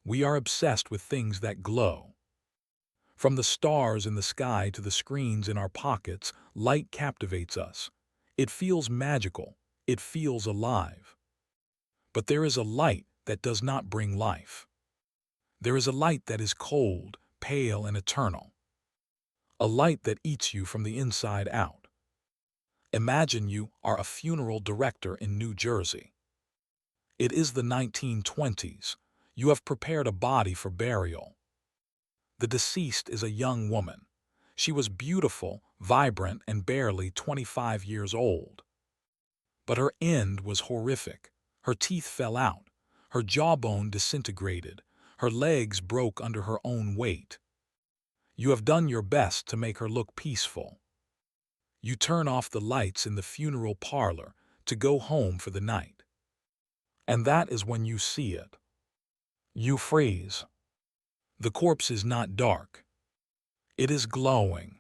We are obsessed with things that glow. From the stars in the sky to the screens in our pockets, light captivates us. It feels magical. It feels alive. But there is a light that does not bring life. There is a light that is cold, pale, and eternal. A light that eats you from the inside out. Imagine you are a funeral director in New Jersey. It is the 1920s. You have prepared a body for burial. The deceased is a young woman. She was beautiful, vibrant, and barely 25 years old. But her end was horrific. Her teeth fell out. Her jawbone disintegrated. Her legs broke under her own weight. You have done your best to make her look peaceful. You turn off the lights in the funeral parlor to go home for the night. And that is when you see it. You freeze. The corpse is not dark. It is glowing.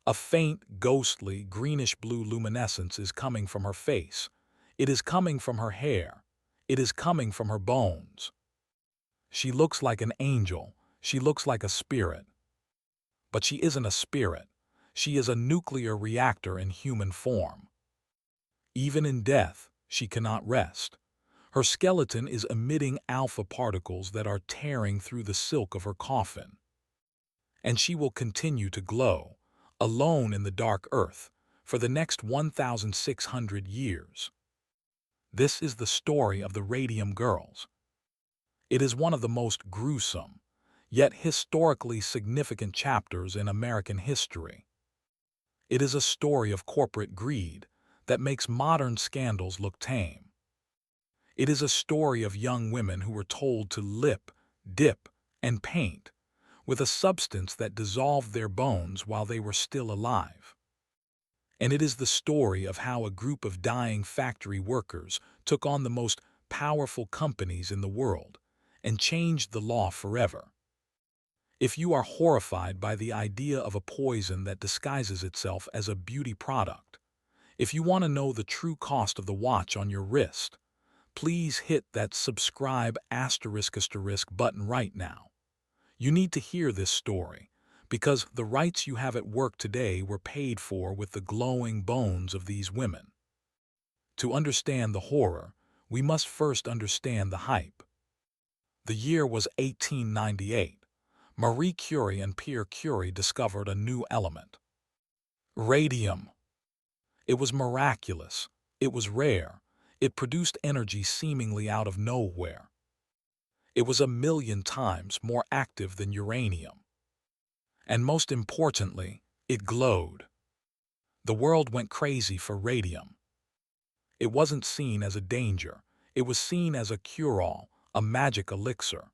A faint, ghostly, greenish-blue luminescence is coming from her face. It is coming from her hair. It is coming from her bones. She looks like an angel. She looks like a spirit. But she isn't a spirit. She is a nuclear reactor in human form. Even in death, she cannot rest. Her skeleton is emitting alpha particles that are tearing through the silk of her coffin. And she will continue to glow, alone in the dark earth, for the next 1,600 years. This is the story of the Radium Girls. It is one of the most gruesome, yet historically significant chapters in American history. It is a story of corporate greed that makes modern scandals look tame. It is a story of young women who were told to lip, dip, and paint with a substance that dissolved their bones while they were still alive. And it is the story of how a group of dying factory workers took on the most powerful companies in the world and changed the law forever. If you are horrified by the idea of a poison that disguises itself as a beauty product, if you want to know the true cost of the watch on your wrist, please hit that subscribe ** button right now. You need to hear this story, because the rights you have at work today were paid for with the glowing bones of these women. To understand the horror, we must first understand the hype. The year was 1898. Marie Curie and Pierre Curie discovered a new element. Radium. It was miraculous. It was rare. It produced energy seemingly out of nowhere. It was 1,000,000 times more active than uranium. And most importantly, it glowed. The world went crazy for radium. It wasn't seen as a danger. It was seen as a cure-all, a magic elixir.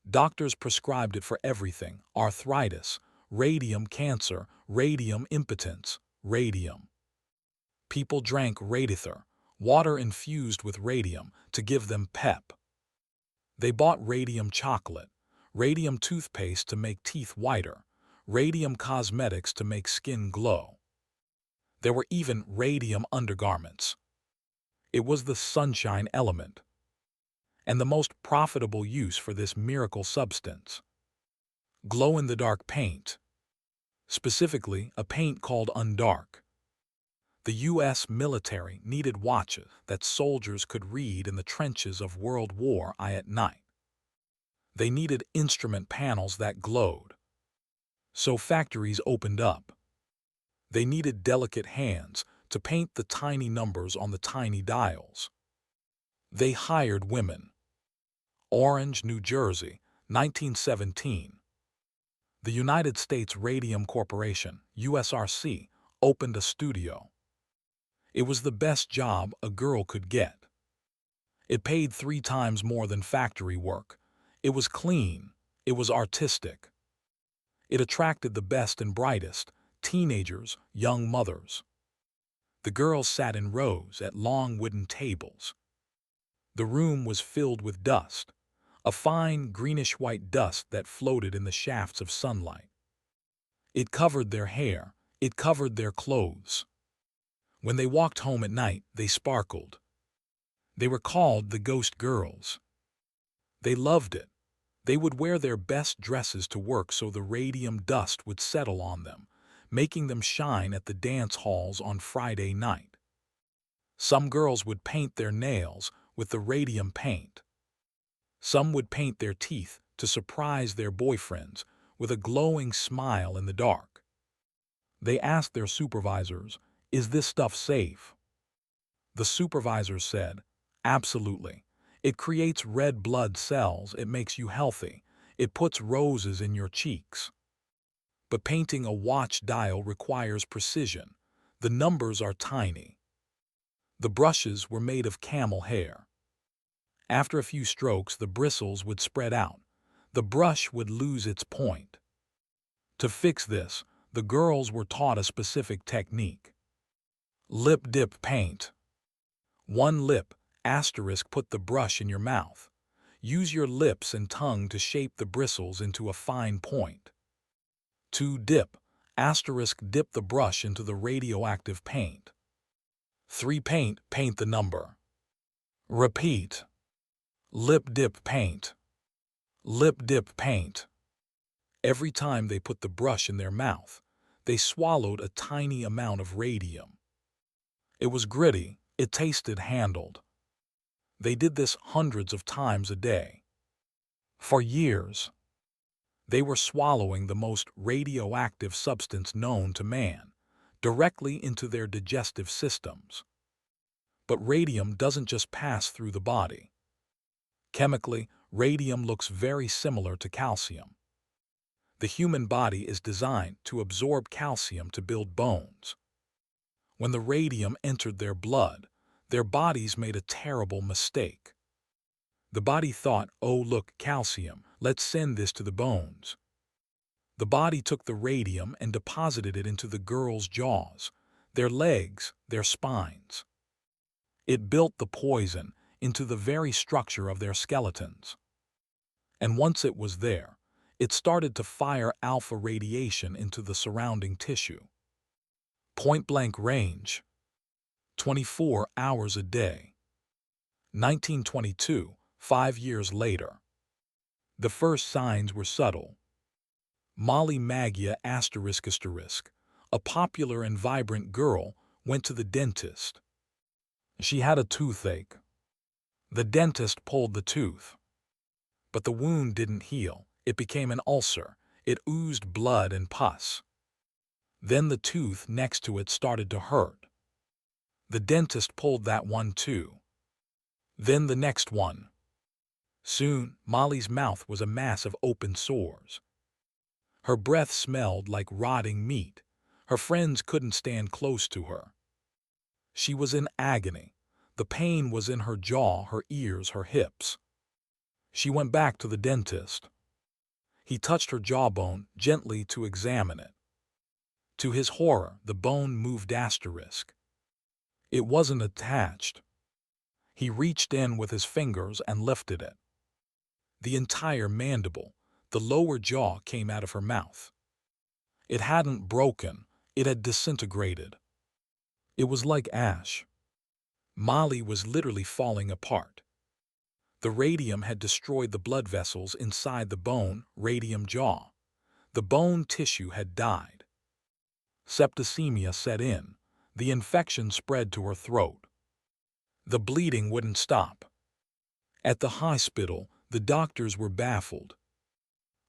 Doctors prescribed it for everything: arthritis, radium cancer, radium impotence, radium. People drank radither, water infused with radium, to give them pep. They bought radium chocolate, radium toothpaste to make teeth whiter, radium cosmetics to make skin glow. There were even radium undergarments. It was the sunshine element. And the most profitable use for this miracle substance: glow-in-the-dark paint. Specifically, a paint called Undark. The U.S. military needed watches that soldiers could read in the trenches of World War I at night. They needed instrument panels that glowed. So factories opened up. They needed delicate hands to paint the tiny numbers on the tiny dials. They hired women. Orange, New Jersey, 1917. The United States Radium Corporation, USRC, opened a studio. It was the best job a girl could get. It paid 3 times more than factory work. It was clean. It was artistic. It attracted the best and brightest: teenagers, young mothers. The girls sat in rows at long wooden tables. The room was filled with dust, a fine greenish-white dust that floated in the shafts of sunlight. It covered their hair. It covered their clothes. When they walked home at night, they sparkled. They were called the Ghost Girls. They loved it. They would wear their best dresses to work so the radium dust would settle on them, making them shine at the dance halls on Friday night. Some girls would paint their nails with the radium paint. Some would paint their teeth to surprise their boyfriends with a glowing smile in the dark. They asked their supervisors, "Is this stuff safe?" The supervisors said, "Absolutely. It creates red blood cells, it makes you healthy, it puts roses in your cheeks." But painting a watch dial requires precision. The numbers are tiny. The brushes were made of camel hair. After a few strokes, the bristles would spread out. The brush would lose its point. To fix this, the girls were taught a specific technique. Lip dip paint. One lip, asterisk, put the brush in your mouth. Use your lips and tongue to shape the bristles into a fine point. 2 dip, asterisk, dip the brush into the radioactive paint. 3 paint, paint the number. Repeat. Lip dip paint. Lip dip paint. Every time they put the brush in their mouth, they swallowed a tiny amount of radium. It was gritty, it tasted handled. They did this hundreds of times a day. For years, they were swallowing the most radioactive substance known to man, directly into their digestive systems. But radium doesn't just pass through the body. Chemically, radium looks very similar to calcium. The human body is designed to absorb calcium to build bones. When the radium entered their blood, their bodies made a terrible mistake. The body thought, "Oh, look, calcium, let's send this to the bones." The body took the radium and deposited it into the girls' jaws, their legs, their spines. It built the poison into the very structure of their skeletons. And once it was there, it started to fire alpha radiation into the surrounding tissue. Point-blank range, 24 hours a day. 1922, 5 years later. The first signs were subtle. Mollie Maggia ***, a popular and vibrant girl, went to the dentist. She had a toothache. The dentist pulled the tooth. But the wound didn't heal. It became an ulcer. It oozed blood and pus. Then the tooth next to it started to hurt. The dentist pulled that one too. Then the next one. Soon, Mollie's mouth was a mass of open sores. Her breath smelled like rotting meat. Her friends couldn't stand close to her. She was in agony. The pain was in her jaw, her ears, her hips. She went back to the dentist. He touched her jawbone gently to examine it. To his horror, the bone moved ***. It wasn't attached. He reached in with his fingers and lifted it. The entire mandible, the lower jaw, came out of her mouth. It hadn't broken, it had disintegrated. It was like ash. Mollie was literally falling apart. The radium had destroyed the blood vessels inside the bone, radium jaw. The bone tissue had died. Septicemia set in. The infection spread to her throat. The bleeding wouldn't stop. At the hospital, the doctors were baffled.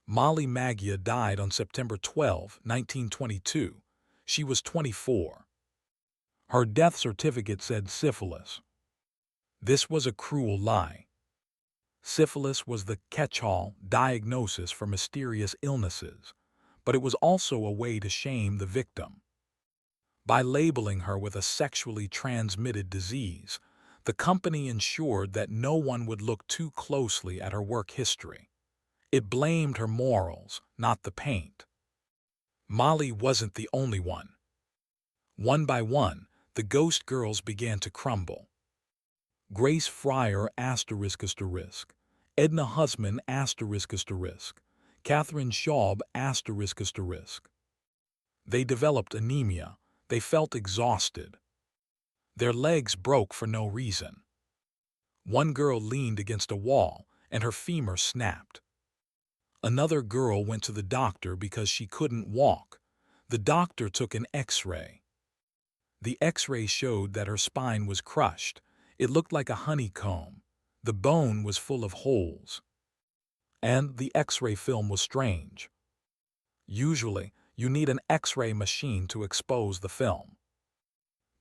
Mollie Maggia died on September 12, 1922. She was 24. Her death certificate said syphilis. This was a cruel lie. Syphilis was the catch-all diagnosis for mysterious illnesses, but it was also a way to shame the victim. By labeling her with a sexually transmitted disease, the company ensured that no one would look too closely at her work history. It blamed her morals, not the paint. Mollie wasn't the only one. One by one, the ghost girls began to crumble. Grace Fryer ***, Edna Husman ***, Catherine Schaub ***. They developed anemia. They felt exhausted. Their legs broke for no reason. One girl leaned against a wall, and her femur snapped. Another girl went to the doctor because she couldn't walk. The doctor took an X-ray. The X-ray showed that her spine was crushed. It looked like a honeycomb. The bone was full of holes. And the X-ray film was strange. Usually, you need an X-ray machine to expose the film.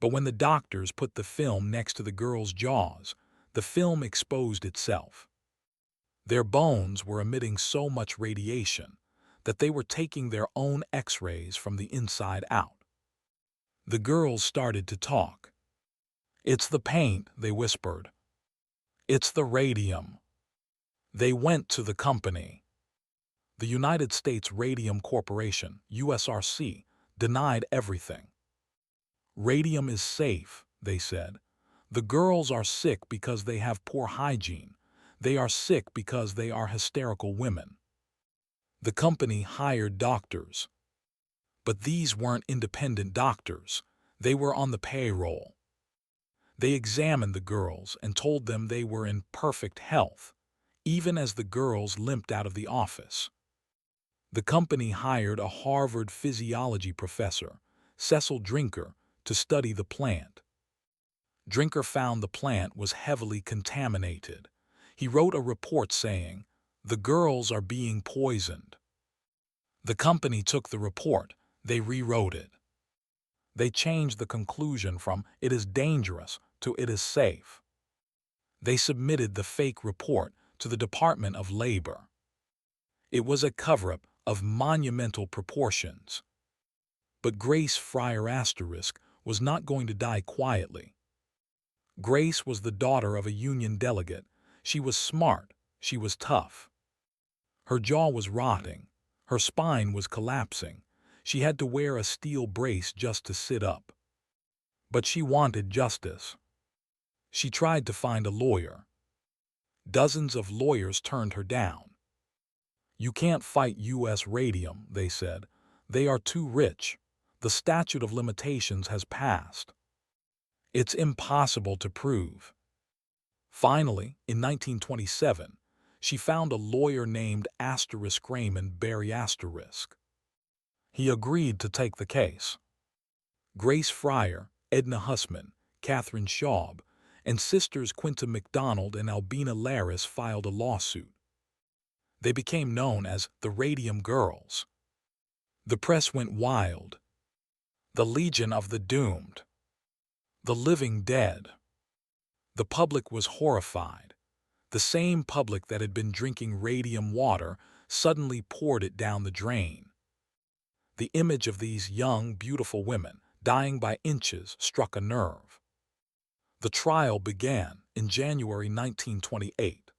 But when the doctors put the film next to the girl's jaws, the film exposed itself. Their bones were emitting so much radiation that they were taking their own X-rays from the inside out. The girls started to talk. "It's the paint," they whispered. "It's the radium." They went to the company. The United States Radium Corporation, USRC, denied everything. "Radium is safe," they said. "The girls are sick because they have poor hygiene. They are sick because they are hysterical women." The company hired doctors. But these weren't independent doctors. They were on the payroll. They examined the girls and told them they were in perfect health, even as the girls limped out of the office. The company hired a Harvard physiology professor, Cecil Drinker, to study the plant. Drinker found the plant was heavily contaminated. He wrote a report saying, "The girls are being poisoned." The company took the report. They rewrote it. They changed the conclusion from "it is dangerous" to "it is safe." They submitted the fake report to the Department of Labor. It was a cover-up of monumental proportions. But Grace Fryer was not going to die quietly. Grace was the daughter of a union delegate. She was smart. She was tough. Her jaw was rotting. Her spine was collapsing. She had to wear a steel brace just to sit up. But she wanted justice. She tried to find a lawyer. Dozens of lawyers turned her down. "You can't fight U.S. Radium," they said. "They are too rich. The statute of limitations has passed. It's impossible to prove." Finally, in 1927, she found a lawyer named Raymond Barry Asterisk. He agreed to take the case. Grace Fryer, Edna Hussman, Catherine Schaub, and sisters Quinta McDonald and Albina Laris filed a lawsuit. They became known as the Radium Girls. The press went wild. The Legion of the Doomed. The Living Dead. The public was horrified. The same public that had been drinking radium water suddenly poured it down the drain. The image of these young, beautiful women, dying by inches, struck a nerve. The trial began in January 1928.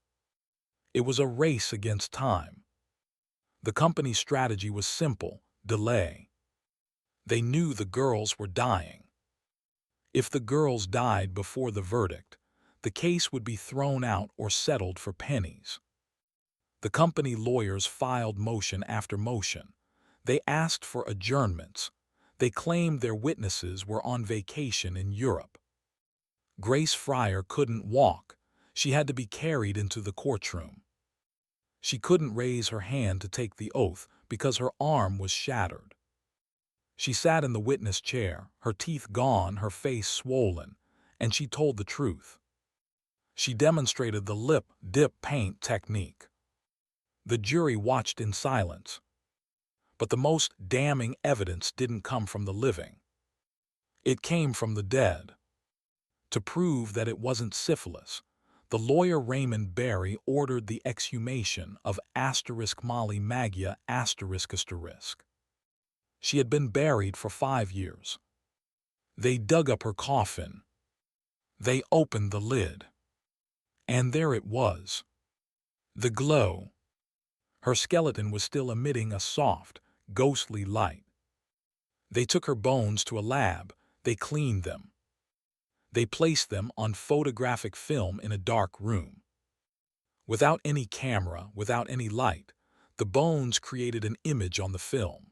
It was a race against time. The company's strategy was simple: delay. They knew the girls were dying. If the girls died before the verdict, the case would be thrown out or settled for pennies. The company lawyers filed motion after motion. They asked for adjournments. They claimed their witnesses were on vacation in Europe. Grace Fryer couldn't walk. She had to be carried into the courtroom. She couldn't raise her hand to take the oath because her arm was shattered. She sat in the witness chair, her teeth gone, her face swollen, and she told the truth. She demonstrated the lip dip paint technique. The jury watched in silence. But the most damning evidence didn't come from the living. It came from the dead. To prove that it wasn't syphilis, the lawyer Raymond Barry ordered the exhumation of Mollie Maggia ***. She had been buried for 5 years. They dug up her coffin. They opened the lid. And there it was. The glow. Her skeleton was still emitting a soft, ghostly light. They took her bones to a lab. They cleaned them. They placed them on photographic film in a dark room. Without any camera, without any light, the bones created an image on the film.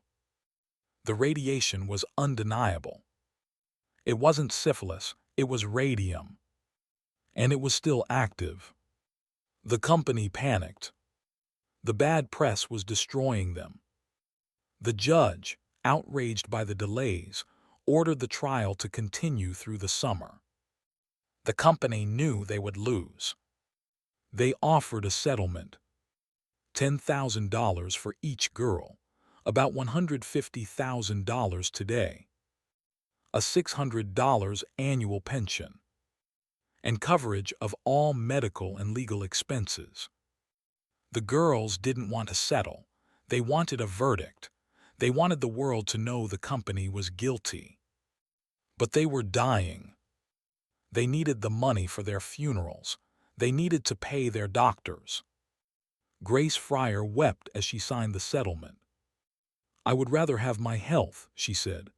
The radiation was undeniable. It wasn't syphilis, it was radium. And it was still active. The company panicked. The bad press was destroying them. The judge, outraged by the delays, ordered the trial to continue through the summer. The company knew they would lose. They offered a settlement, $10,000 for each girl, about $150,000 today, a $600 annual pension, and coverage of all medical and legal expenses. The girls didn't want to settle. They wanted a verdict. They wanted the world to know the company was guilty. But they were dying. They needed the money for their funerals. They needed to pay their doctors. Grace Fryer wept as she signed the settlement. "I would rather have my health," she said.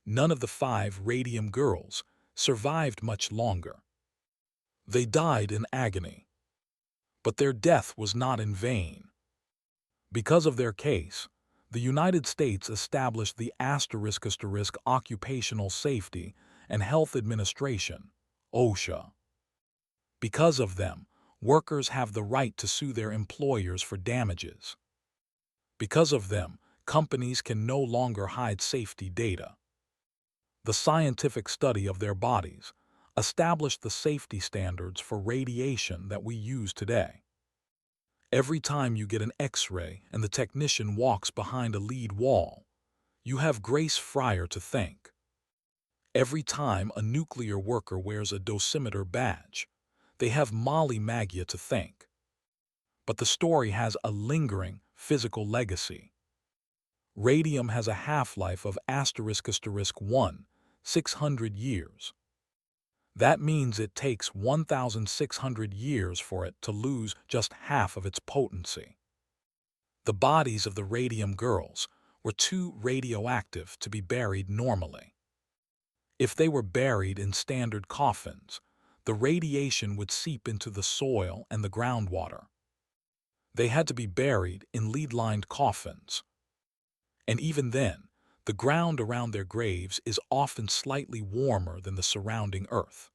None of the 5 Radium Girls survived much longer. They died in agony. But their death was not in vain. Because of their case, the United States established the ** Occupational Safety and Health Administration, OSHA. Because of them, workers have the right to sue their employers for damages. Because of them, companies can no longer hide safety data. The scientific study of their bodies established the safety standards for radiation that we use today. Every time you get an X-ray and the technician walks behind a lead wall, you have Grace Fryer to thank. Every time a nuclear worker wears a dosimeter badge, they have Mollie Maggia to thank. But the story has a lingering physical legacy. Radium has a half-life of **1, 600 years. That means it takes 1,600 years for it to lose just half of its potency. The bodies of the Radium Girls were too radioactive to be buried normally. If they were buried in standard coffins, the radiation would seep into the soil and the groundwater. They had to be buried in lead-lined coffins. And even then, the ground around their graves is often slightly warmer than the surrounding earth.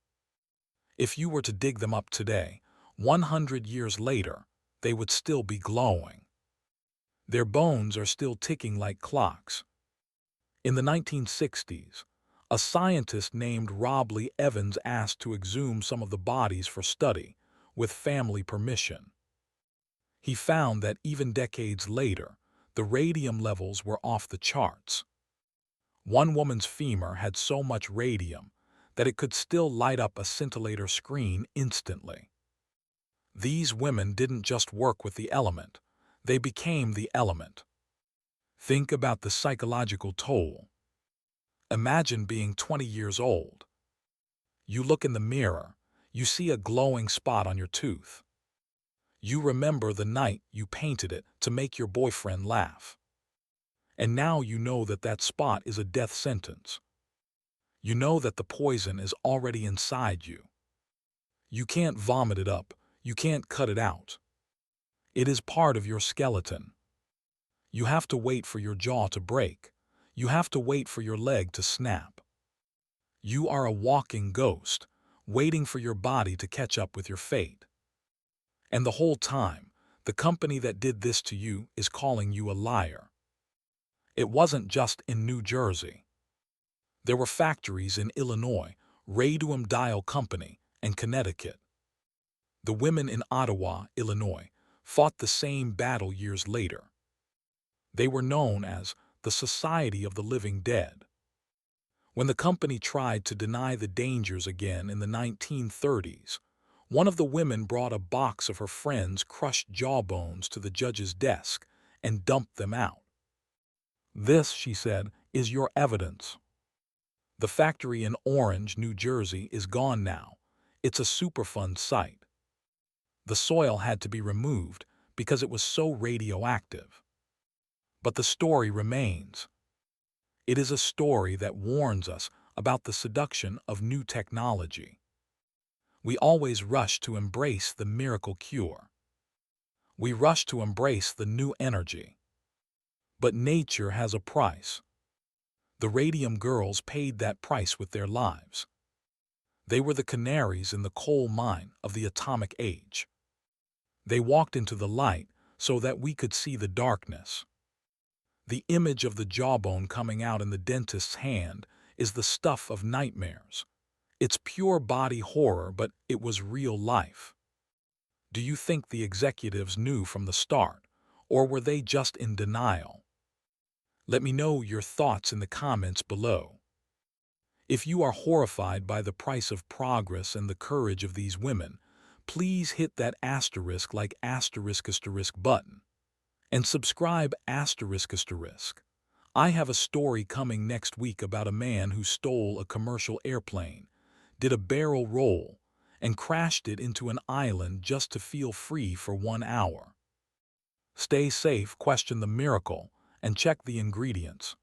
If you were to dig them up today, 100 years later, they would still be glowing. Their bones are still ticking like clocks. In the 1960s, a scientist named Robley Evans asked to exhume some of the bodies for study, with family permission. He found that even decades later, the radium levels were off the charts. One woman's femur had so much radium that it could still light up a scintillator screen instantly. These women didn't just work with the element, they became the element. Think about the psychological toll. Imagine being 20 years old. You look in the mirror, you see a glowing spot on your tooth. You remember the night you painted it to make your boyfriend laugh. And now you know that that spot is a death sentence. You know that the poison is already inside you. You can't vomit it up, you can't cut it out. It is part of your skeleton. You have to wait for your jaw to break. You have to wait for your leg to snap. You are a walking ghost, waiting for your body to catch up with your fate. And the whole time, the company that did this to you is calling you a liar. It wasn't just in New Jersey. There were factories in Illinois, Radium Dial Company, and Connecticut. The women in Ottawa, Illinois, fought the same battle years later. They were known as the Society of the Living Dead. When the company tried to deny the dangers again in the 1930s, one of the women brought a box of her friend's crushed jawbones to the judge's desk and dumped them out. "This," she said, "is your evidence." The factory in Orange, New Jersey is gone now. It's a Superfund site. The soil had to be removed because it was so radioactive. But the story remains. It is a story that warns us about the seduction of new technology. We always rush to embrace the miracle cure. We rush to embrace the new energy. But nature has a price. The Radium Girls paid that price with their lives. They were the canaries in the coal mine of the atomic age. They walked into the light so that we could see the darkness. The image of the jawbone coming out in the dentist's hand is the stuff of nightmares. It's pure body horror, but it was real life. Do you think the executives knew from the start, or were they just in denial? Let me know your thoughts in the comments below. If you are horrified by the price of progress and the courage of these women, please hit that asterisk like asterisk button. And subscribe asterisk asterisk. I have a story coming next week about a man who stole a commercial airplane, did a barrel roll, and crashed it into an island just to feel free for 1 hour. Stay safe, question the miracle, and check the ingredients.